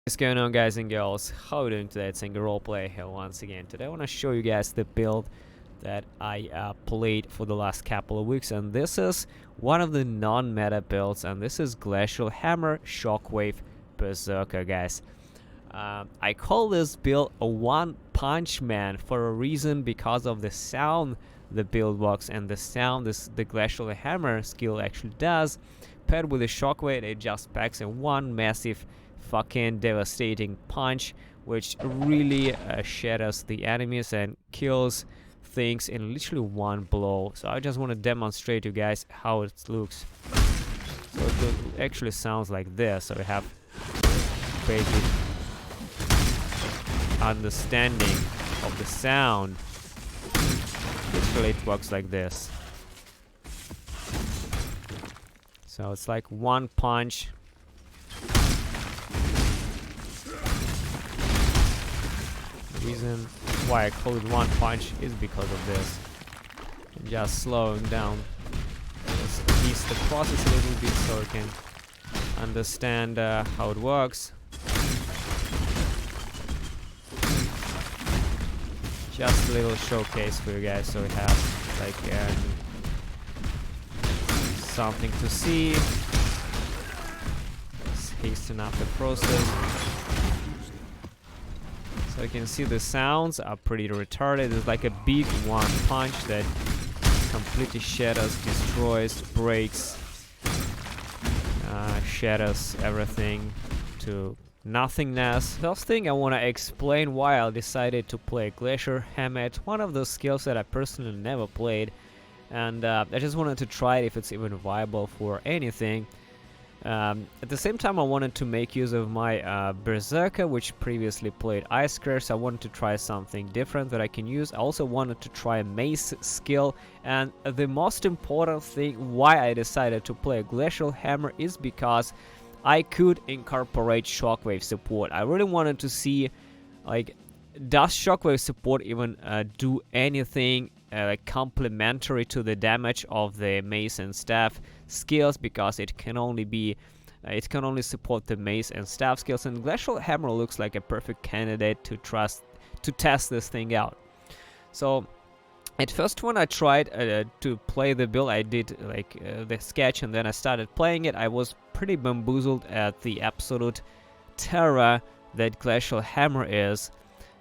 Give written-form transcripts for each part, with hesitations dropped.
What's going on, guys and girls? How are you doing today? It's Singer Roleplay here once again. Today I want to show you guys the build that I played for the last couple of weeks, and this is one of the non-meta builds, and this is Glacial Hammer Shockwave Berserker, guys. I call this build a one-punch man for a reason, because of the sound the build works and the sound the Glacial Hammer skill actually does. Paired with the Shockwave, it just packs in one massive fucking devastating punch, which really shatters the enemies and kills things in literally one blow. So I just want to demonstrate you guys how it looks. So it actually sounds like this. So we have basic understanding of the sound. Literally it works like this. So it's like one punch. The reason why I call it one punch is because of this. And just slowing down just ease the process a little bit so you can understand how it works. Just a little showcase for you guys, so we have like something to see. Let's hasten up the process. So you can see the sounds are pretty retarded. It's like a big one punch that completely shatters, destroys, breaks, shatters everything to nothingness. First thing I want to explain why I decided to play Glacial Hammer. It's one of those skills that I personally never played, and I just wanted to try it if it's even viable for anything. At the same time, I wanted to make use of my Berserker, which previously played Ice Curse. I wanted to try something different that I can use. I also wanted to try a mace skill, and the most important thing why I decided to play Glacial Hammer is because I could incorporate Shockwave support. I really wanted to see, like, does Shockwave support even do anything like complementary to the damage of the mace and staff skills, because it can only be it can only support the mace and staff skills, and Glacial Hammer looks like a perfect candidate to test this thing out. So at first, when I tried to play the build, I did like the sketch, and then I started playing it. I was pretty bamboozled at the absolute terror that Glacial Hammer is.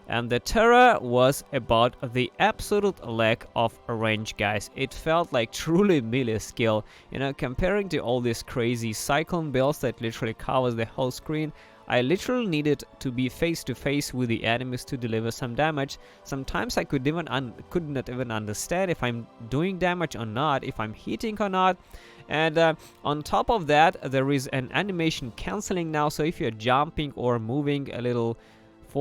And the terror was about the absolute lack of range, guys. It felt like truly melee skill. You know, comparing to all these crazy Cyclone builds that literally covers the whole screen, I literally needed to be face to face with the enemies to deliver some damage. Sometimes I could not even understand if I'm doing damage or not, if I'm hitting or not. And on top of that, there is an animation cancelling now, so if you're jumping or moving a little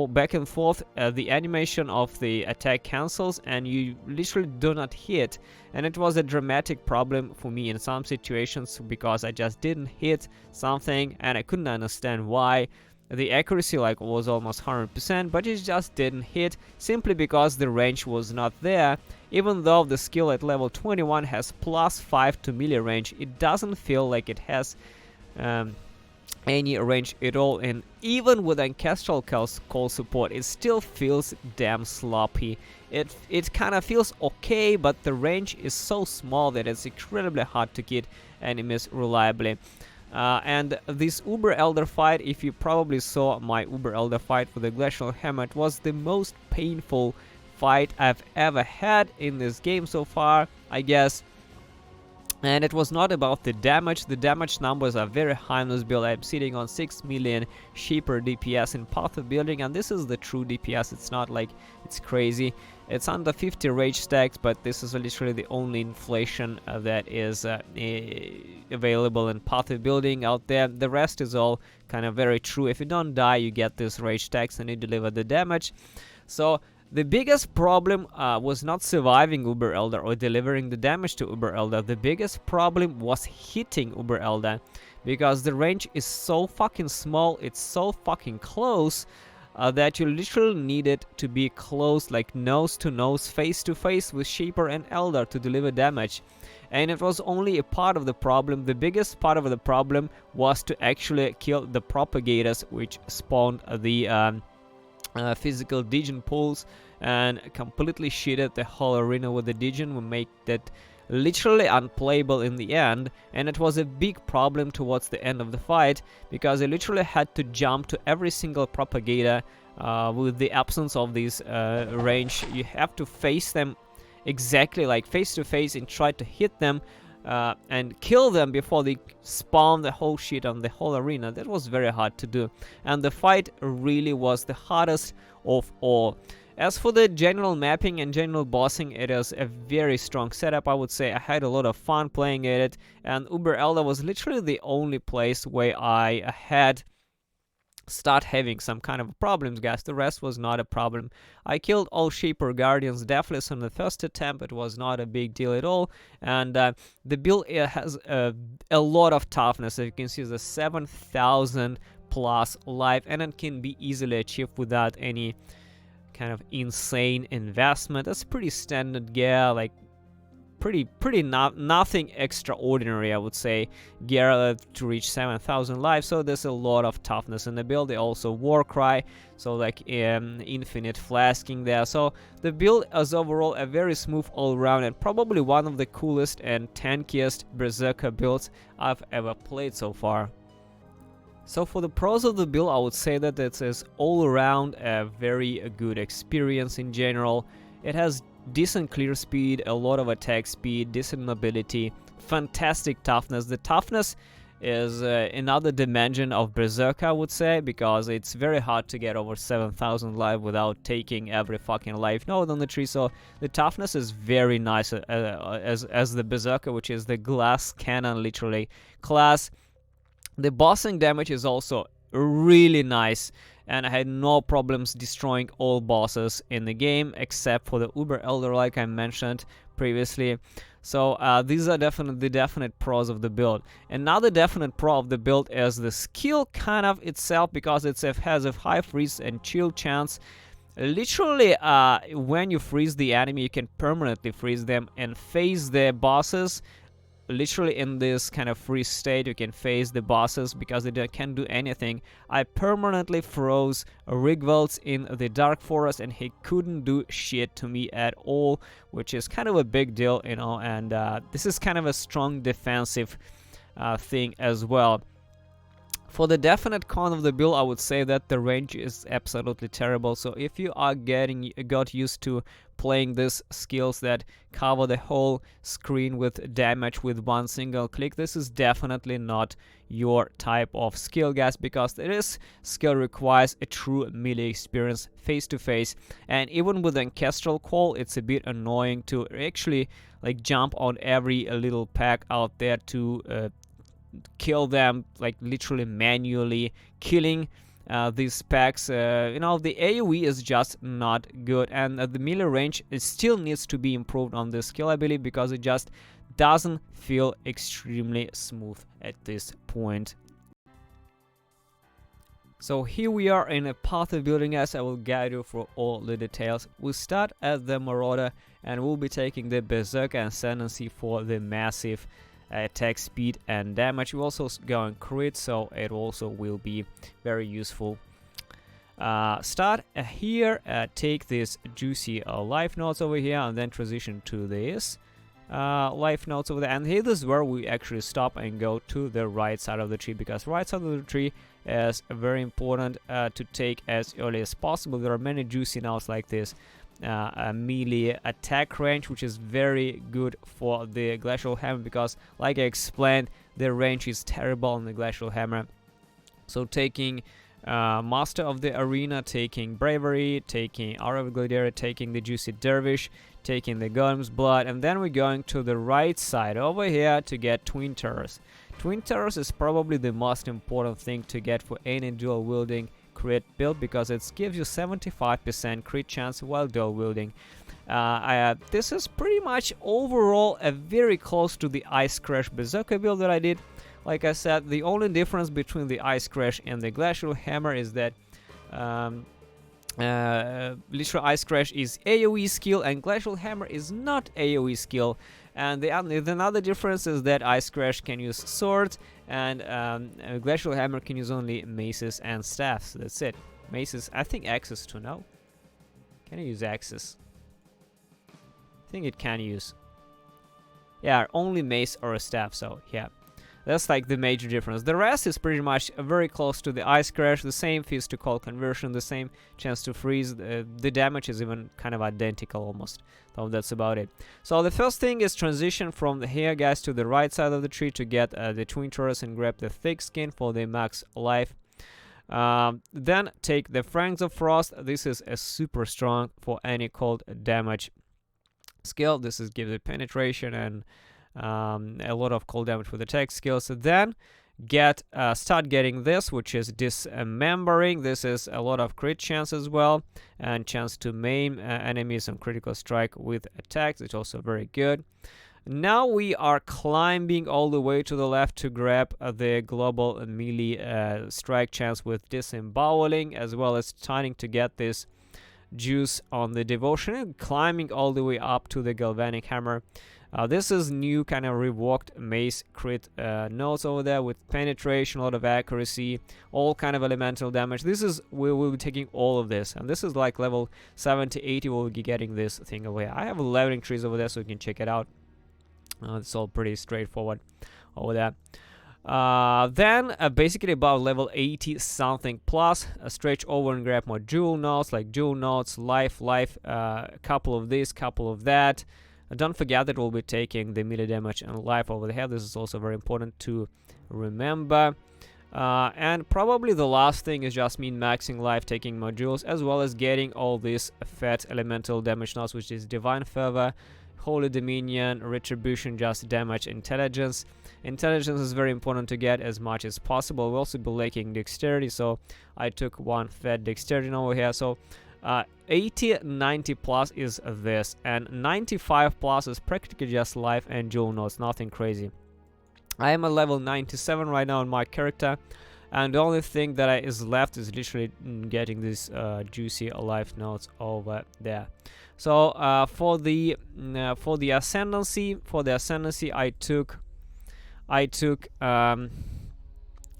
back and forth, the animation of the attack cancels and you literally do not hit. And it was a dramatic problem for me in some situations, because I just didn't hit something and I couldn't understand why. The accuracy like was almost 100%, but it just didn't hit, simply because the range was not there. Even though the skill at level 21 has +5 to melee range, it doesn't feel like it has any range at all, and even with ancestral call support, it still feels damn sloppy. It kind of feels okay, but the range is so small that it's incredibly hard to hit enemies reliably. And this Uber Elder fight, if you probably saw my Uber Elder fight for the Glacial Hammer, it was the most painful fight I've ever had in this game so far, I guess. And it was not about the damage. The damage numbers are very high in this build. I'm sitting on 6 million cheaper DPS in Path of Building, and this is the true DPS. It's not like it's crazy. It's under 50 rage stacks, but this is literally the only inflation that is available in Path of Building out there. The rest is all kind of very true. If you don't die, you get this rage stacks and you deliver the damage. So the biggest problem was not surviving Uber Elder or delivering the damage to Uber Elder. The biggest problem was hitting Uber Elder, because the range is so fucking small, it's so fucking close that you literally needed to be close, like nose to nose, face to face with Shaper and Elder to deliver damage. And it was only a part of the problem. The biggest part of the problem was to actually kill the propagators, which spawned the physical Degen pools and completely shitted the whole arena with the Degen, will make that literally unplayable in the end. And it was a big problem towards the end of the fight, because I literally had to jump to every single propagator. With the absence of this range, you have to face them exactly like face to face and try to hit them and kill them before they spawn the whole shit on the whole arena. That was very hard to do, and the fight really was the hardest of all. As for the general mapping and general bossing, it is a very strong setup, I would say. I had a lot of fun playing at it, and Uber Elder was literally the only place where I had start having some kind of problems, guys. The rest was not a problem. I killed all Shaper Guardians deathless on the first attempt. It was not a big deal at all, and the build has a lot of toughness. As you can see, the 7,000 plus life, and it can be easily achieved without any kind of insane investment. That's pretty standard gear, like nothing extraordinary, I would say, gear to reach 7,000 lives. So there's a lot of toughness in the build. They also Warcry, so like infinite flasking there. So the build is overall a very smooth all around, and probably one of the coolest and tankiest Berserker builds I've ever played so far. So for the pros of the build, I would say that it is all around a very good experience in general. It has decent clear speed, a lot of attack speed, decent mobility, fantastic toughness. The toughness is another dimension of Berserker, I would say, because it's very hard to get over 7,000 life without taking every fucking life node on the tree. So the toughness is very nice as the Berserker, which is the glass cannon literally class. The bossing damage is also really nice, and I had no problems destroying all bosses in the game except for the Uber Elder, like I mentioned previously. So these are definitely definite pros of the build. Another definite pro of the build is the skill kind of itself, because it has a high freeze and chill chance. Literally, when you freeze the enemy, you can permanently freeze them and phase the bosses. Literally in this kind of freeze state, you can phase the bosses because they can't do anything. I permanently froze Rigvelds in the Dark Forest, and he couldn't do shit to me at all, which is kind of a big deal, you know, and this is kind of a strong defensive thing as well. For the definite con of the build, I would say that the range is absolutely terrible. So if you are got used to playing these skills that cover the whole screen with damage with one single click, this is definitely not your type of skill, guys, because this skill requires a true melee experience face to face. And even with Ancestral Call, it's a bit annoying to actually like jump on every little pack out there to kill them, like literally manually killing these packs. You know, the AoE is just not good, and the melee range still needs to be improved on this skill, I believe, because it just doesn't feel extremely smooth at this point. So here we are in a path of building, guys. I will guide you through all the details. We'll start at the Marauder, and we'll be taking the Berserker Ascendancy for the massive attack speed and damage. We also go on crit, so it also will be very useful. Start here, take this juicy life nodes over here, and then transition to this life nodes over there. And here is where we actually stop and go to the right side of the tree, because right side of the tree is very important to take as early as possible. There are many juicy nodes like this. A melee attack range, which is very good for the Glacial Hammer, because like I explained, the range is terrible on the Glacial Hammer. So taking Master of the Arena, taking Bravery, taking Hour of Gladiator, taking the Juicy Dervish, taking the Golem's Blood, and then we're going to the right side over here to get Twin Terrors. Twin Terrors is probably the most important thing to get for any dual wielding crit build, because it gives you 75% crit chance while dual wielding. This is pretty much overall a very close to the Ice Crash Berserker build that I did. Like I said, the only difference between the Ice Crash and the Glacial Hammer is that Literal Ice Crash is AoE skill and Glacial Hammer is not AoE skill. And the another difference is that Ice Crash can use swords and Glacial Hammer can use only maces and staffs. That's it. Maces, I think axes too, no? Can I use axes? I think it can use. Yeah, only mace or a staff, so yeah. That's like the major difference. The rest is pretty much very close to the Ice Crash, the same Fist to Cold conversion, the same chance to freeze. The damage is even kind of identical almost. So that's about it. So the first thing is transition from here, guys, to the right side of the tree to get the Twin Taurus and grab the thick skin for the max life. Then take the Fangs of Frost. This is a super strong for any cold damage skill. This is gives it penetration and a lot of cold damage with attack skills. So then start getting this, which is dismembering. This is a lot of crit chance as well, and chance to maim enemies on critical strike with attacks. It's also very good. Now we are climbing all the way to the left to grab the global melee strike chance with disemboweling, as well as trying to get this juice on the devotion, and climbing all the way up to the galvanic hammer. This is new kind of revoked mace crit notes over there with penetration, a lot of accuracy, all kind of elemental damage. This is, we will be taking all of this, and this is like level 70, 80, we'll be getting this thing away. I have 11 trees over there, so you can check it out. It's all pretty straightforward over there. Then basically about level 80 something plus, stretch over and grab more jewel notes, like jewel notes, life, couple of this, couple of that. Don't forget that we'll be taking the melee damage and life over here. This is also very important to remember. And probably the last thing is just min-maxing life, taking modules, as well as getting all these fat elemental damage notes, which is Divine Fervor, Holy Dominion, Retribution, just damage, Intelligence. Intelligence is very important to get as much as possible. We'll also be lacking Dexterity, so I took one fat Dexterity over here. So 80, 90 plus is this, and 95 plus is practically just life and jewel notes, nothing crazy. I am at level 97 right now on my character, and the only thing that is left is literally getting these juicy life notes over there. So for the Ascendancy, I took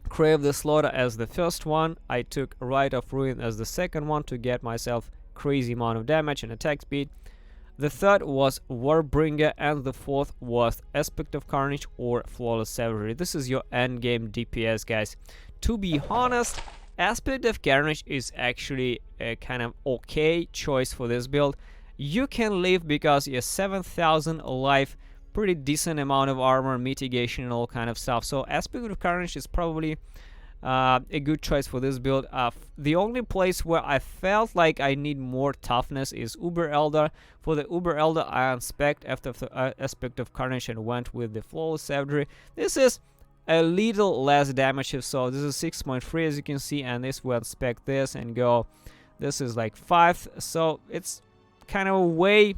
Crave the Slaughter as the first one. I took Rite of Ruin as the second one to get myself crazy amount of damage and attack speed. The third was Warbringer, and the fourth was Aspect of Carnage or Flawless Savagery. This is your endgame DPS, guys. To be honest, Aspect of Carnage is actually a kind of okay choice for this build. You can live because you have 7,000 life, pretty decent amount of armor, mitigation, and all kind of stuff. So Aspect of Carnage is probably a good choice for this build. The only place where I felt like I need more toughness is Uber Elder. For the Uber Elder, I unspec'd after the Aspect of Carnage and went with the Flawless Savagery. This is a little less damage, so this is 6.3 as you can see, and this will unspec this and go. This is like 5, so it's kind of way.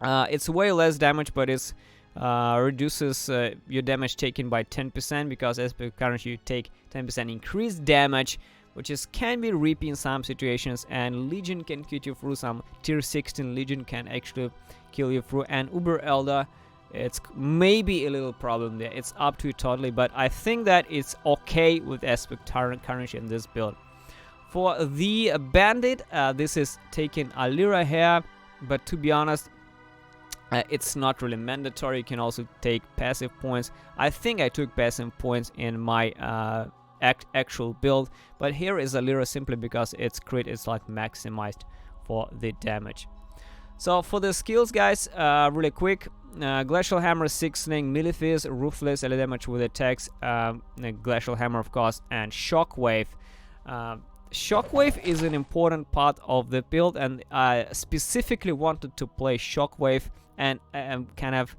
It's way less damage, but it's reduces your damage taken by 10%, because as per current you take 10% increased damage, which can be reapy in some situations, and Legion can kill you through. Some tier 16 Legion can actually kill you through, and Uber Elder, it's maybe a little problem there. It's up to you totally, but I think that it's okay with Aspect Carnage in this build. For the Bandit, this is taking Alira here, but to be honest, it's not really mandatory. You can also take passive points. I think I took passive points in my actual build, but here is Alira simply because its crit is like maximized for the damage. So for the skills, guys, really quick, Glacial Hammer, Sixthling, Melee Fist, Ruthless, LA damage with attacks, Glacial Hammer of course, and Shockwave. Shockwave is an important part of the build, and I specifically wanted to play Shockwave and kind of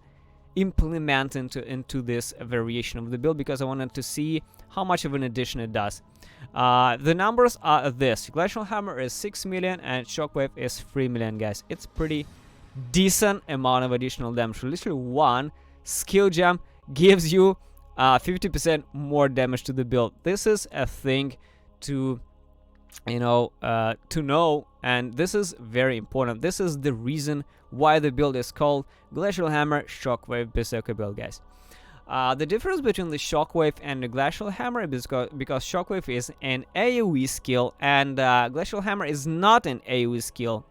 implement into this variation of the build, because I wanted to see how much of an addition it does. The numbers are this: Glacial Hammer is 6 million and Shockwave is 3 million, guys. It's pretty decent amount of additional damage. Literally one skill jump gives you 50% more damage to the build. This is a thing to to know, and this is very important. This is the reason why the build is called Glacial Hammer Shockwave Berserker build, guys. The difference between the Shockwave and the Glacial Hammer is because Shockwave is an AoE skill and Glacial Hammer is not an AoE skill.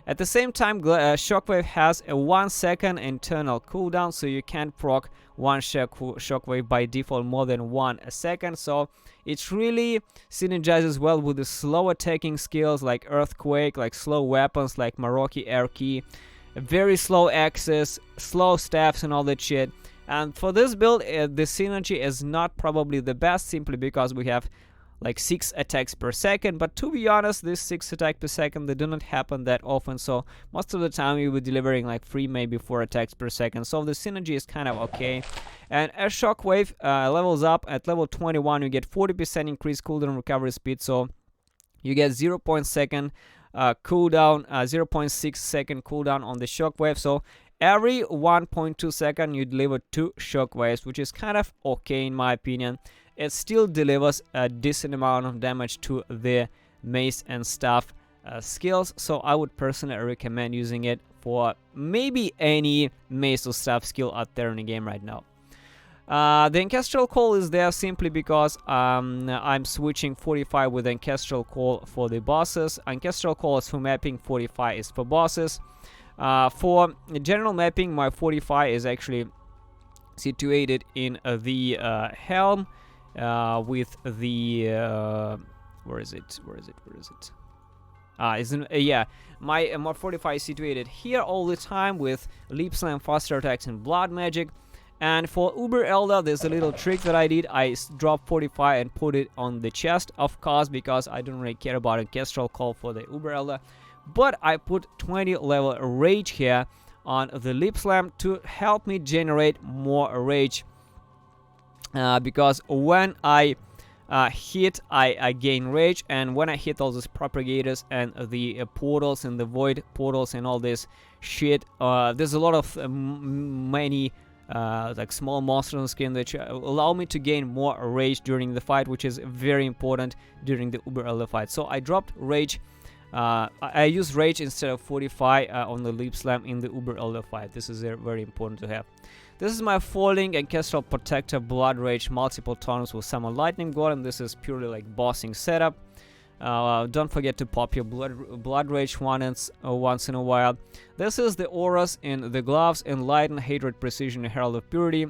At the same time, Shockwave has a 1 second internal cooldown, so you can't proc one Shockwave by default more than 1 second. So it really synergizes well with the slow attacking skills like Earthquake, like slow weapons like Maroki Air Key, very slow access, slow staffs and all that shit. And for this build, the synergy is not probably the best, simply because we have like 6 attacks per second. But to be honest, this 6 attacks per second, they do not happen that often. So most of the time you will be delivering like 3, maybe 4 attacks per second. So the synergy is kind of okay. And as Shockwave levels up at level 21, you get 40% increased cooldown recovery speed. So you get 0.6 second cooldown on the Shockwave. So every 1.2 second you deliver 2 Shockwaves, which is kind of okay in my opinion. It still delivers a decent amount of damage to the mace and staff skills, so I would personally recommend using it for maybe any mace or staff skill out there in the game right now. The Ancestral Call is there simply because I'm switching 45 with Ancestral Call for the bosses. Ancestral Call is for mapping, 45 is for bosses. For general mapping, my 45 is actually situated in the helm. With the where is it? Yeah, my 45 is situated here all the time with Leap Slam, faster attacks, and blood magic. And for Uber Elder, there's a little trick that I did. I dropped 45 and put it on the chest, of course, because I don't really care about Ancestral Call for the Uber Elder. But I put 20 level rage here on the Leap Slam to help me generate more rage. Because when I hit, I gain rage, and when I hit all these propagators and the portals and the void portals and all this shit, there's a lot of many like small monsters on skin that allow me to gain more rage during the fight, which is very important during the Uber Elder fight. So I dropped rage. I use rage instead of 45 on the Leap Slam in the Uber Elder fight. This is very important to have. This is my Falling Ancestral Protector Blood Rage multiple turns with Summon Lightning Golem. This is purely like bossing setup. Don't forget to pop your blood Rage once in a while. This is the auras in the gloves: Enlighten, Hatred, Precision, and Herald of Purity.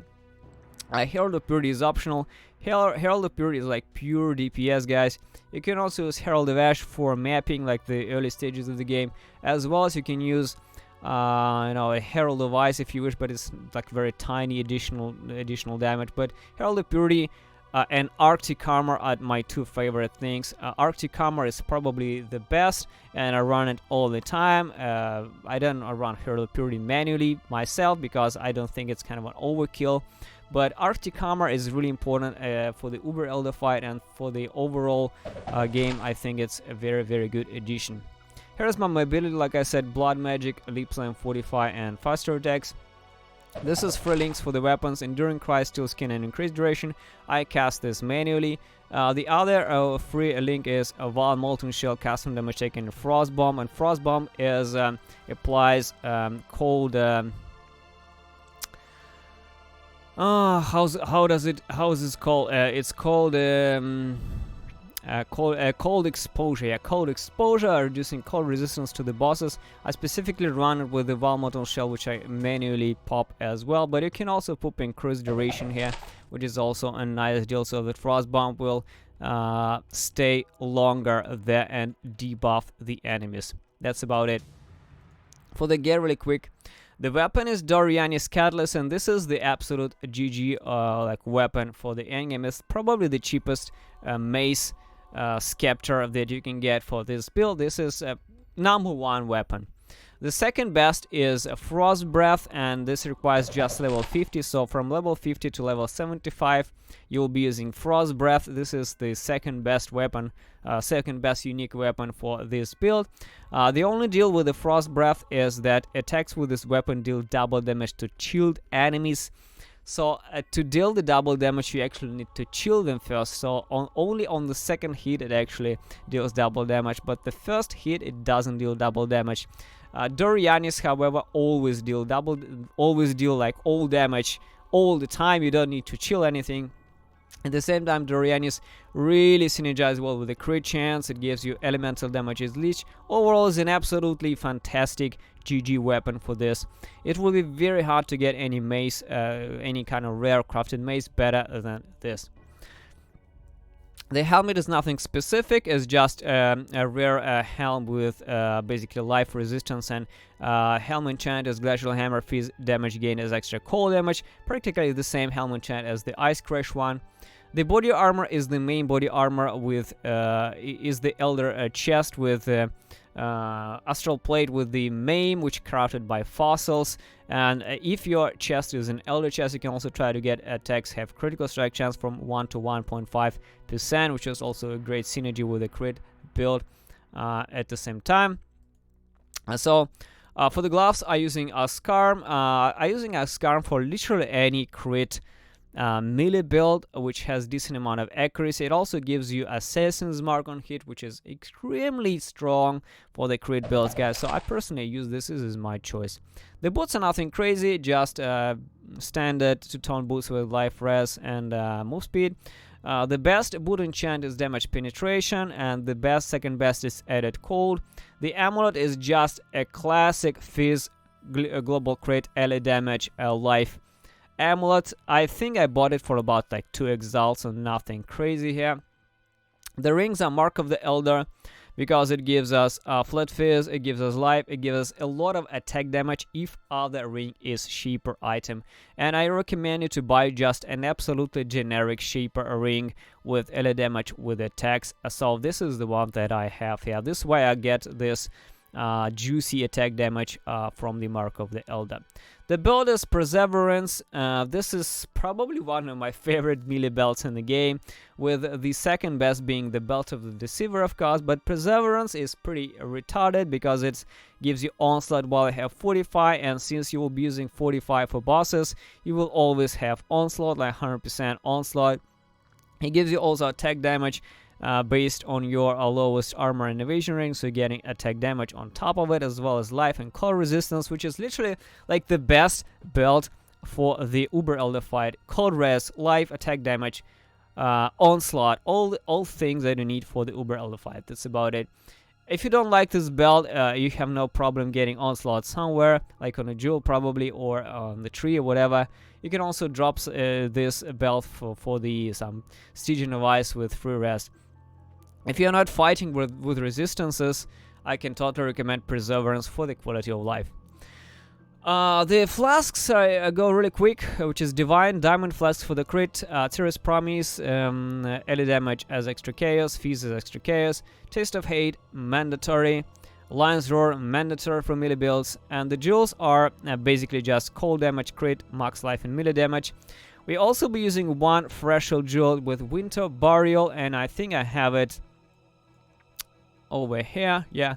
Herald of Purity is optional. Herald of Purity is like pure DPS, guys. You can also use Herald of Ash for mapping, like the early stages of the game, as well as you can use a Herald of Ice if you wish, but it's like very tiny additional damage. But Herald of Purity and Arctic Armor are my 2 favorite things. Arctic Armor is probably the best, and I run it all the time. I don't run Herald of Purity manually myself because I don't think it's kind of an overkill. But Arctic Armor is really important for the Uber Elder fight, and for the overall game, I think it's a very good addition. Here's my mobility, like I said: Blood Magic, Leap Slam, 45, and faster attacks. This is free links for the weapons: Enduring Cry, Steel Skin, and Increased Duration. I cast this manually. The other free link is a Val Molten Shell, custom damage taken, Frost Bomb, and Frost Bomb is applies cold. How is it called? It's called cold exposure. Yeah, cold exposure, reducing cold resistance to the bosses. I specifically run it with the Val Molten Shell, which I manually pop as well. But you can also pop increased duration here, which is also a nice deal. So the Frost Bomb will stay longer there and debuff the enemies. That's about it. For the gear, really quick. The weapon is Doriani's Catalyst, and this is the absolute GG like weapon for the endgame. It's probably the cheapest mace scepter that you can get for this build. This is a #1 weapon. The second best is Frost Breath, and this requires just level 50. So from level 50 to level 75, you'll be using Frost Breath. This is the second best weapon, second best unique weapon for this build. The only deal with the Frost Breath is that attacks with this weapon deal double damage to chilled enemies. So to deal the double damage, you actually need to chill them first. So only on the second hit it actually deals double damage, but the first hit it doesn't deal double damage. Dorianis, however, always deal like all damage all the time. You don't need to chill anything. At the same time, Dorianis really synergize well with the crit chance. It gives you elemental damages leech. Overall, is an absolutely fantastic GG weapon for this. It will be very hard to get any mace, any kind of rare crafted mace better than this. The helmet is nothing specific, it's just a rare helm with basically life resistance, and helm enchant as Glacial Hammer, fizz damage gain as extra cold damage, practically the same helm enchant as the Ice Crash one. The body armor is the main body armor with is the Elder chest with Astral Plate with the Maim, which crafted by fossils. And if your chest is an Elder chest, you can also try to get attacks have critical strike chance from 1 to 1.5%, which is also a great synergy with the crit build at the same time. For the gloves, I'm using a Scarm. I'm using a Scarm for literally any crit melee build, which has decent amount of accuracy. It also gives you Assassin's Mark on hit, which is extremely strong for the crit builds, guys. So I personally use this. This is my choice. The boots are nothing crazy, just standard 2-tone boots with life res and move speed. The best boot enchant is damage penetration, and the second best is added cold. The amulet is just a classic fizz global crit, ally damage, life amulet. I think I bought it for about like 2 exalt, so nothing crazy here. The rings are Mark of the Elder because it gives us flat fizz, it gives us life, it gives us a lot of attack damage if other ring is cheaper item. And I recommend you to buy just an absolutely generic cheaper ring with ally damage with attacks. So this is the one that I have here. This is why I get this juicy attack damage from the Mark of the Elder. The build is Perseverance. This is probably one of my favorite melee belts in the game, with the second best being the Belt of the Deceiver, of course, but Perseverance is pretty retarded because it gives you Onslaught while you have Fortify, and since you will be using Fortify for bosses, you will always have Onslaught, like 100% Onslaught. It gives you also attack damage based on your lowest armor and evasion ring, so you're getting attack damage on top of it, as well as life and cold resistance, which is literally like the best build for the Uber Elder fight. Cold res, life, attack damage, onslaught, all things that you need for the Uber Elder fight. That's about it. If you don't like this build, you have no problem getting onslaught somewhere, like on a jewel probably, or on the tree or whatever. You can also drop this belt for the some Stygian of Ice with free rest. If you're not fighting with resistances, I can totally recommend Perseverance for the quality of life. The flasks go really quick, which is Divine, Diamond Flask for the crit, Tyrus Promise, ally damage as extra chaos, fizz as extra chaos, Taste of Hate, mandatory, Lion's Roar, mandatory for melee builds, and the jewels are basically just cold damage, crit, max life and melee damage. We also be using one threshold jewel with Winter Burial, and I think I have it over here. Yeah,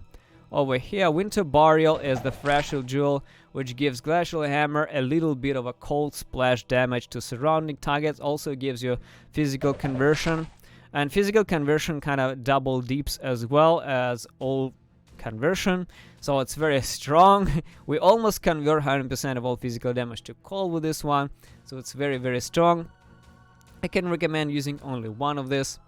over here. Winter Burial is the threshold jewel, which gives Glacial Hammer a little bit of a cold splash damage to surrounding targets. Also gives you physical conversion, and physical conversion kind of double deeps as well as all conversion, so it's very strong. We almost convert 100% of all physical damage to cold with this one, so it's very, very strong. I can recommend using only one of this.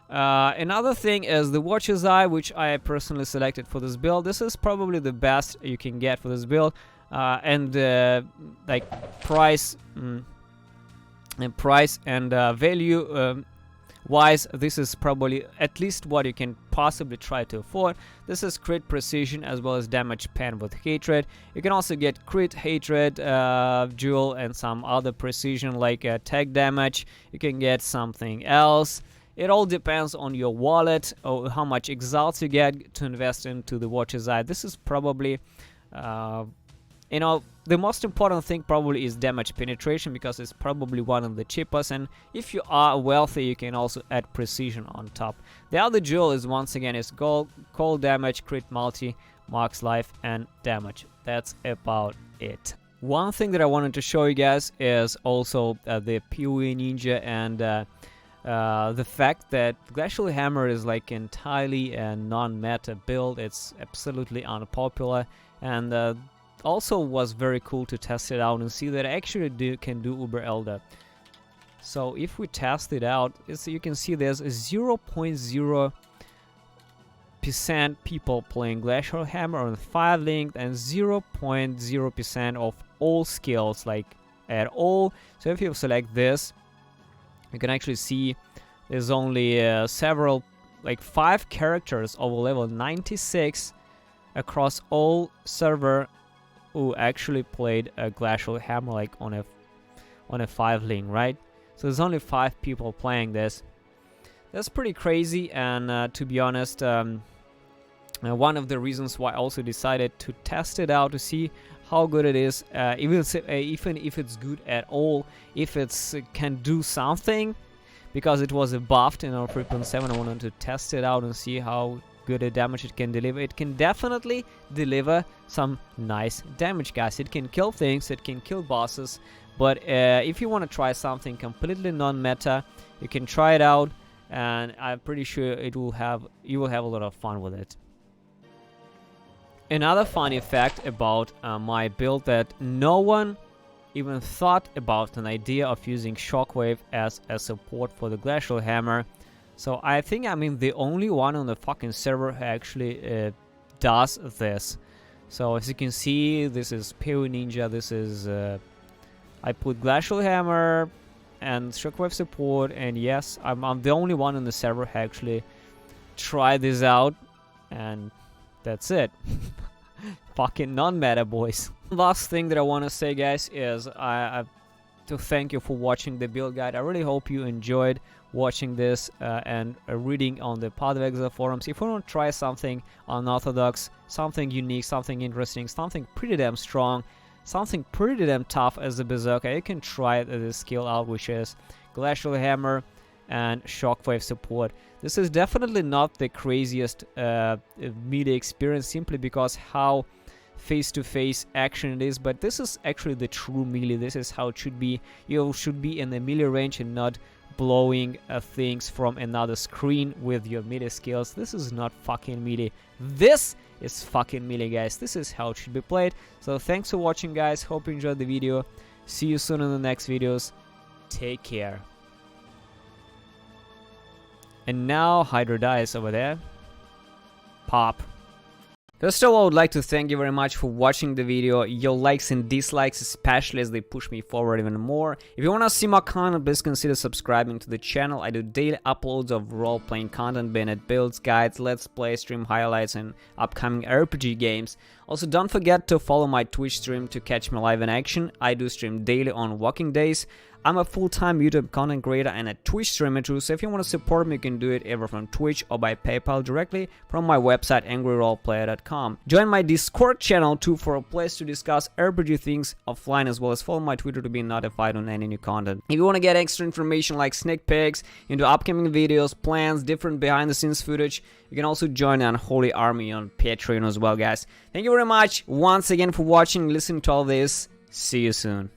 Another thing is the Watcher's Eye, which I personally selected for this build. This is probably the best you can get for this build, and like price and value wise, this is probably at least what you can possibly try to afford. This is crit precision as well as damage pen with hatred. You can also get crit, hatred, jewel, and some other precision like attack damage. You can get something else. It all depends on your wallet or how much exalts you get to invest into the Watcher's Eye. This is probably, you know, the most important thing probably is damage penetration, because it's probably one of the cheapest, and if you are wealthy you can also add precision on top. The other jewel is once again is cold damage, crit multi, max life and damage. That's about it. One thing that I wanted to show you guys is also the PoE Ninja and the fact that Glacial Hammer is like entirely a non-meta build. It's absolutely unpopular, and also was very cool to test it out and see that it actually can do Uber Elder. So if we test it out, you can see there's a 0.0% people playing Glacial Hammer on 5 link and 0.0% of all skills, like at all. So if you select this, you can actually see there's only several, like 5 characters over level 96 across all server who actually played a Glacial Hammer like on a 5 link, right? So there's only 5 people playing this. That's pretty crazy, and to be honest, one of the reasons why I also decided to test it out to see how good it is, even if it's good at all, if it's can do something, because it was buffed in our 3.7. I wanted to test it out and see how good a damage it can deliver. It can definitely deliver some nice damage, guys. It can kill things, it can kill bosses, but if you want to try something completely non-meta, you can try it out, and I'm pretty sure you will have a lot of fun with it. Another funny fact about my build that no one even thought about an idea of using Shockwave as a support for the Glacial Hammer. So I think I'm the only one on the fucking server who actually does this. So as you can see, this is PoE Ninja, this is I put Glacial Hammer and Shockwave support, and yes, I'm the only one on the server who actually tried this out, and that's it. Fucking non-meta, boys. Last thing that I want to say, guys, is I to thank you for watching the build guide. I really hope you enjoyed watching this and reading on the Path of Exile forums. If you want to try something unorthodox, something unique, something interesting, something pretty damn strong, something pretty damn tough as a Berserker, you can try this skill out, which is Glacial Hammer and Shockwave support. This is definitely not the craziest melee experience, simply because how face-to-face action it is, but this is actually the true melee. This is how it should be. You should be in the melee range and not blowing things from another screen with your melee skills. This is not fucking melee. This is fucking melee, guys. This is how it should be played. So thanks for watching, guys. Hope you enjoyed the video. See you soon in the next videos. Take care. And now Hydra dies over there. Pop. First of all, I would like to thank you very much for watching the video. Your likes and dislikes, especially as they push me forward even more. If you want to see more content, please consider subscribing to the channel. I do daily uploads of role-playing content, be it builds, guides, let's play, stream highlights, and upcoming RPG games. Also, don't forget to follow my Twitch stream to catch me live in action. I do stream daily on working days. I'm a full-time YouTube content creator and a Twitch streamer too, so if you want to support me, you can do it either from Twitch or by PayPal directly from my website angryroleplayer.com. Join my Discord channel too for a place to discuss RPG things offline, as well as follow my Twitter to be notified on any new content. If you want to get extra information like sneak peeks into upcoming videos, plans, different behind-the-scenes footage, you can also join the Unholy Army on Patreon as well, guys. Thank you very much once again for watching, listening to all this. See you soon.